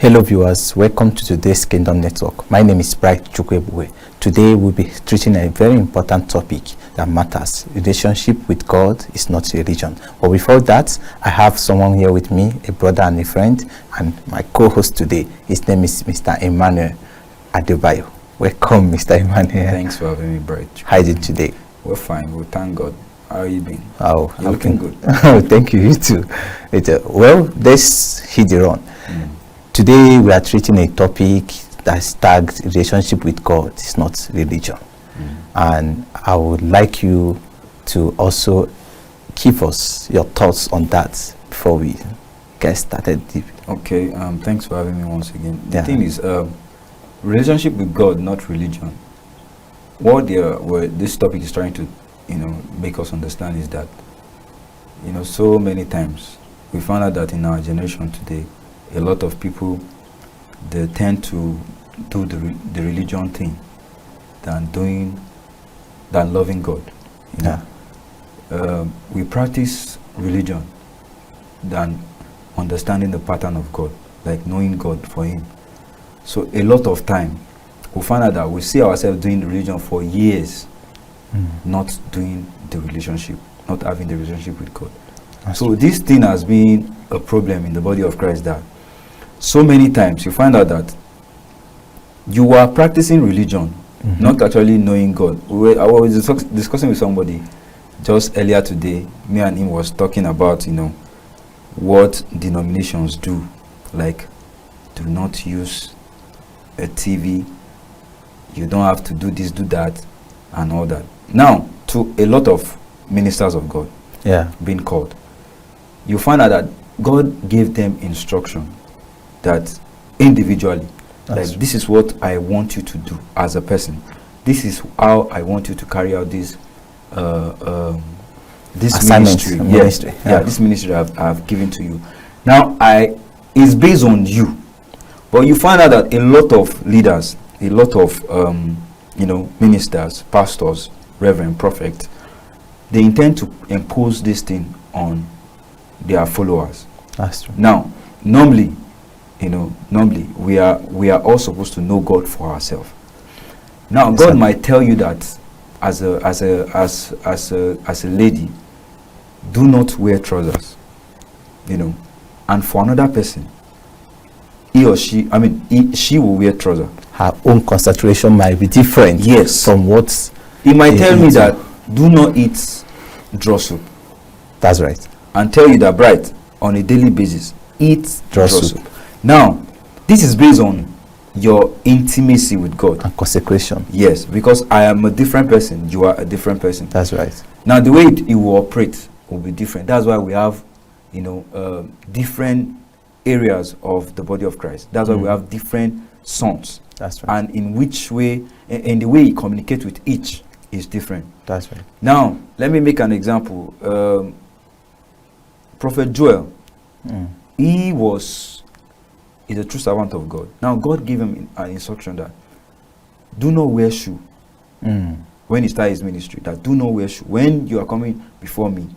Hello viewers, welcome to today's Kingdom Network. My name is Bright Chukwebue. Today we'll be treating a very important topic that matters. Relationship with God is not religion. But before that, I have someone here with me, a brother and a friend, and my co-host today. His name is Mr. Emmanuel Adebayo. Welcome, Mr. Emmanuel. Thanks for having me, Bright. How are you today? We're fine. We thank God. How are you been? Oh, you're looking good. Oh, thank you. You too. Well, let's hit it on. Today we are treating a topic that's tagged relationship with God. It's not religion. And I would like you to also give us your thoughts on that before we get started deep. Okay, thanks for having me once again. The thing is, relationship with God, not religion. What this topic is trying to, make us understand is that, so many times we found out that in our generation today, a lot of people, they tend to do the religion thing than loving God. We practice religion than understanding the pattern of God, like knowing God for Him. So a lot of time, we find out that we see ourselves doing the religion for years, not doing the relationship, not having the relationship with God. So this thing has been a problem in the body of Christ, that so many times you find out that you are practicing religion, not actually knowing God. I was discussing with somebody just earlier today. Me and him was talking about, what denominations do, like do not use a TV, you don't have to do this, do that, and all that. Now, to a lot of ministers of God being called, you find out that God gave them instruction that individually, this is what I want you to do as a person. This is how I want you to carry out this ministry. This ministry I've given to you. Now, it's based on you. But you find out that a lot of leaders, a lot of ministers, pastors, reverend, prophet, they intend to impose this thing on their followers. That's true. Now, normally we are all supposed to know God for ourselves. Now, God might tell you that as a lady, do not wear trousers, and for another person, she will wear trousers. Her own concentration might be different. Yes. From what he might tell me that do not eat draw soup. That's right. And tell you that, Bright, on a daily basis, eat draw soup. Now, this is based on your intimacy with God and consecration. Yes, because I am a different person, you are a different person. That's right. Now, the way it will operate will be different. That's why we have, different areas of the body of Christ. That's why we have different sons. That's right. And in which way, and the way you communicate with each is different. That's right. Now, let me make an example. Prophet Joel, he's a true servant of God. Now, God gave him an instruction that do not wear shoe when he started his ministry. That do not wear shoe. When you are coming before me,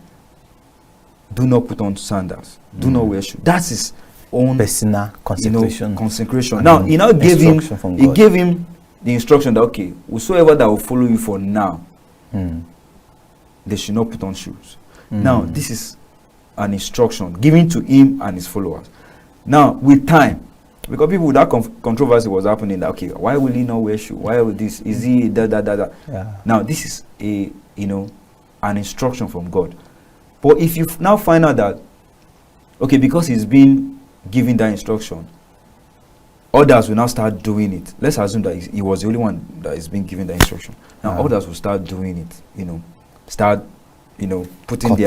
do not put on sandals. Do not wear shoe. That's his own personal consecration. Consecration. Now, he now gave him the instruction that, okay, whosoever that will follow you for now, they should not put on shoes. Now, this is an instruction given to him and his followers. Now, with time, because people, that controversy was happening, that, okay, why will he not wear shoe? Why will this? Is he da? Yeah. Now, this is an instruction from God. But if you now find out that, okay, because he's been given that instruction, others will now start doing it. Let's assume that he was the only one that is being given the instruction. Now, others will start doing it, start, putting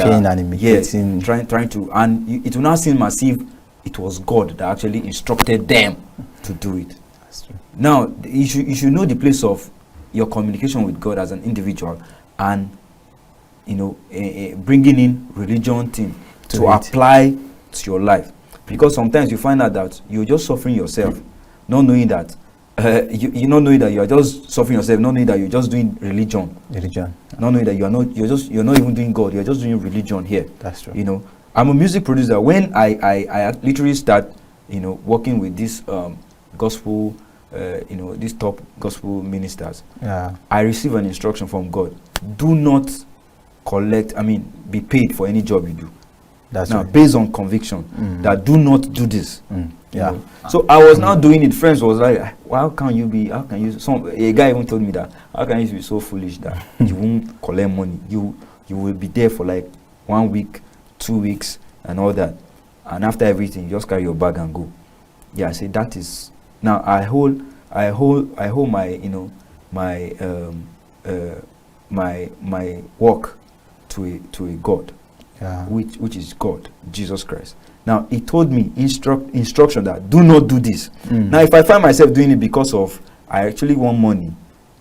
trying to, and it will now seem as if it was God that actually instructed them to do it. That's true. Now, you should know the place of your communication with God as an individual, and bringing in religion thing to apply to your life. Because sometimes you find out that you're just suffering yourself, not knowing that you not knowing that you are just suffering yourself, not knowing that you're just doing religion, not knowing that you're not even doing God, you're just doing religion here. That's true. I'm a music producer. When I literally start working with this gospel, these top gospel ministers, I receive an instruction from God: do not be paid for any job you do. That's now right. Based on conviction, that do not do this. Yeah. So I was now doing it. Friends was like, well, a guy even told me that, how can you be so foolish that you won't collect money? You will be there for like 1 week, 2 weeks, and all that, and after everything, you just carry your bag and go. Yeah, I say that is. Now I hold my my work to a God, which is God, Jesus Christ. Now he told me instruction that do not do this. Now if I find myself doing it because of I actually want money,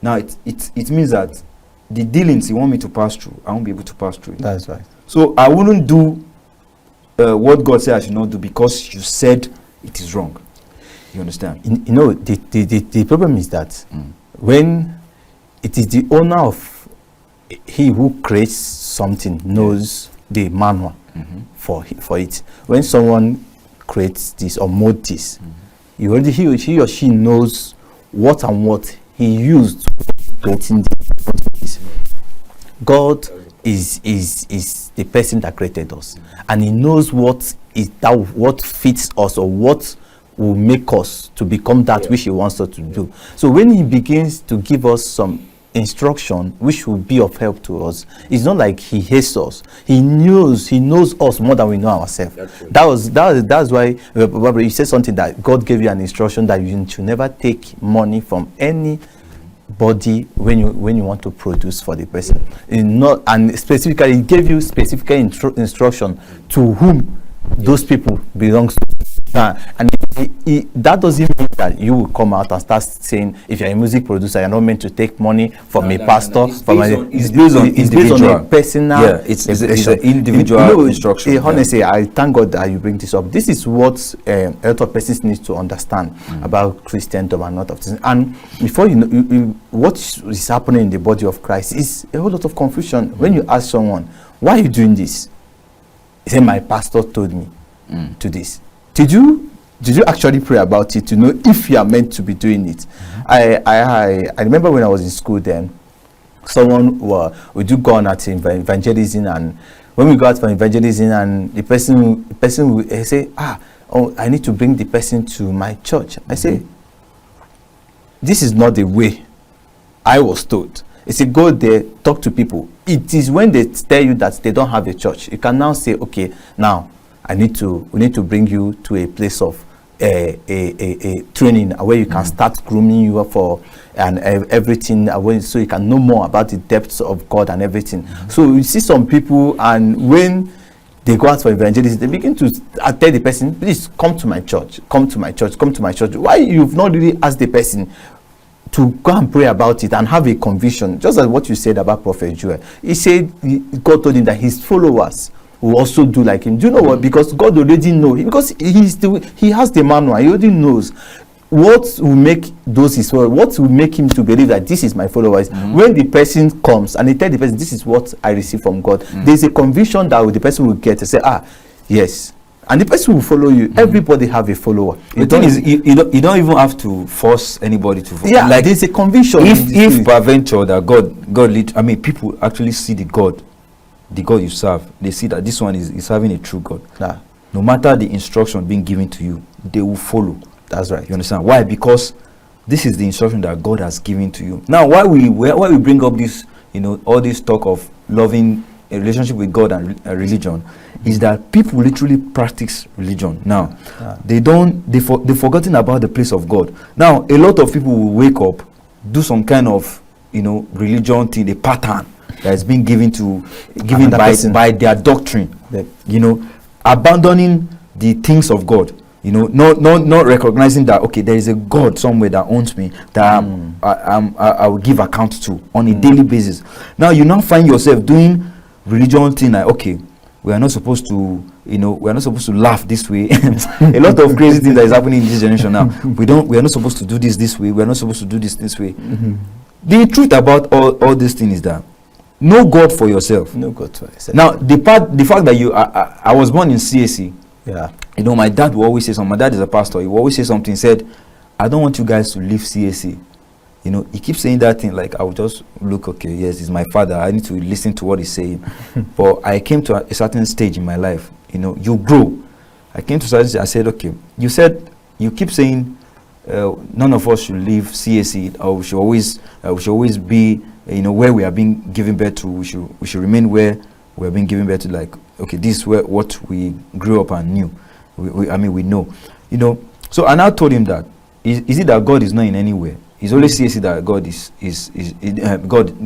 now it means that the dealings he want me to pass through, I won't be able to pass through it. That's right. So I wouldn't do what God said I should not do because you said it is wrong. You understand? The problem is that when it is the owner of he who creates something knows the manual for it. When someone creates this or molds this, he or she knows what he used creating this. God is the person that created us, and he knows what fits us or what will make us to become that which he wants us to do. So when he begins to give us some instruction which will be of help to us, it's not like he hates us. He knows us more than we know ourselves. That's why you said something that God gave you an instruction that you should never take money from anybody when you want to produce for the person. And specifically, he gave you specific instruction to whom those people belongs to. And that doesn't mean that you will come out and start saying, if you're a music producer, you're not meant to take money from a pastor. It's based on a personal. It's an individual instruction. Honestly, I thank God that you bring this up. This is what a lot of persons need to understand about Christendom and not of this. And before what is happening in the body of Christ is a whole lot of confusion. When you ask someone, why are you doing this? He said, my pastor told me to this. Did you actually pray about it to know if you are meant to be doing it? I remember when I was in school then, we do go on at evangelism, and when we go out for evangelism, and the person will say, I need to bring the person to my church. I say, this is not the way I was told. He said, go there, talk to people. It is when they tell you that they don't have a church, you can now say, okay, now we need to bring you to a place of a training where you can start grooming you for and everything, so you can know more about the depths of God and everything. So you see some people, and when they go out for evangelism, they begin to tell the person, please come to my church, come to my church, come to my church. Why you've not really asked the person to go and pray about it and have a conviction? Just like what you said about Prophet Joel. He said God told him that his followers will also do like him. Do you know what? Because God already knows. Because he has the manual. He already knows what will make those his followers, what will make him to believe that this is my followers. When the person comes and he tells the person, this is what I receive from God, there's a conviction that the person will get to say, yes. And the person will follow you. Everybody have a follower. The thing is, you don't even have to force anybody to follow. Yeah, like there's a conviction. If peradventure that God lead, people actually see the God you serve, they see that this one is serving a true God. No matter the instruction being given to you, they will follow. That's right. You understand why? Because this is the instruction that God has given to you. Now, why we bring up this, all this talk of loving a relationship with God and religion, is that people literally practice religion. Now, they've forgotten about the place of God. Now, a lot of people will wake up, do some kind of, religion thing, a pattern that is being given by their doctrine, abandoning the things of God, not recognizing that, okay, there is a God somewhere that owns me, that I will give account to on a daily basis. Now you now find yourself doing religion thing like, okay, we are not supposed to laugh this way. A lot of crazy things that is happening in this generation now. We are not supposed to do this way. We are not supposed to do this way. The truth about all these things is that know God for yourself. Know God for yourself. Now, the fact that I was born in CAC. Yeah. You know, my dad will always say something. My dad is a pastor. He will always say something. He said, I don't want you guys to leave CAC. You know, he keeps saying that thing, like, I will just look, okay, yes, he's my father. I need to listen to what he's saying. But I came to a certain stage in my life. You know, you grow. I came to a certain stage. I said, okay, you keep saying none of us should leave CAC, or we should always be, you know, where we are being given birth to. We should remain where we are being given birth to. Like, okay, this is what we grew up and knew. We know. You know, so I now told him that, is it that God is not in anywhere? It's only CAC that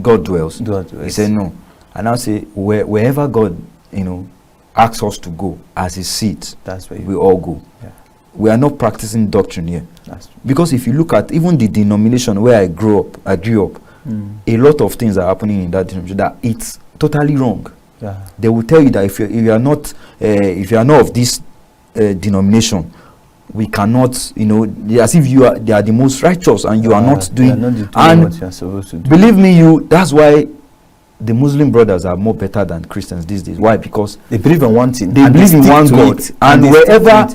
God dwells. He said no. And I'll say, wherever God, you know, asks us to go as his seat, that's where we all go. Yeah. We are not practicing doctrine here. Because if you look at even the denomination where I grew up, a lot of things are happening in that denomination that it's totally wrong. Yeah. They will tell you that if you are not of this denomination, we cannot, you know, as if they are the most righteous and you are not doing, what you are supposed to do. Believe me, that's why the Muslim brothers are more better than Christians these days. Why? Because they believe in one thing. They believe in one God. And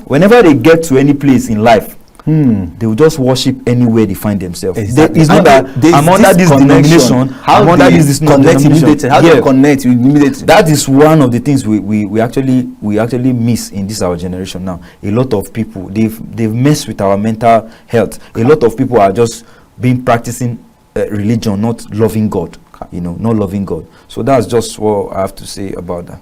whenever they get to any place in life, they will just worship anywhere they find themselves. Exactly. It's not that I'm under this denomination. I'm under this denomination. How do you connect immediately? That is one of the things we actually miss in this our generation now. A lot of people they've messed with our mental health. A lot of people are just practicing religion, not loving God. You know, not loving God. So that's just what I have to say about that.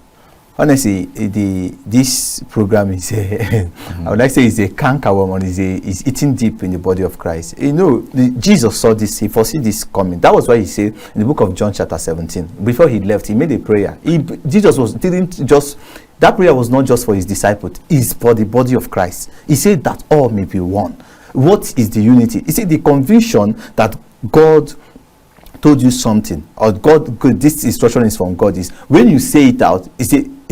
Honestly, this program is I would like to say it's a cankerworm, is eating deep in the body of Christ. You know, Jesus saw this, he foresaw this coming. That was why he said in the book of John chapter 17, before he left, he made a prayer. That prayer was not just for his disciples, it's for the body of Christ. He said that all may be one. What is the unity? He said the conviction that God told you something, or this instruction is from God, is when you say it out, you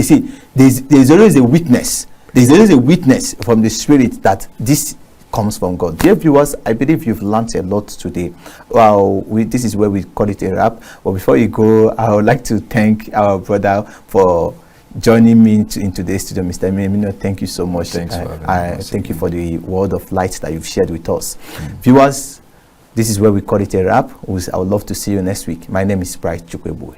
see, there's always a witness. There's always a witness from the Spirit that this comes from God. Dear viewers, I believe you've learned a lot today. This is where we call it a wrap. But before you go, I would like to thank our brother for joining me in today's studio. Mr. Emmanuel, thank you so much. Thanks for having me. Thank you for the word of light that you've shared with us. Viewers, this is where we call it a wrap. I would love to see you next week. My name is Bright Chukwebue.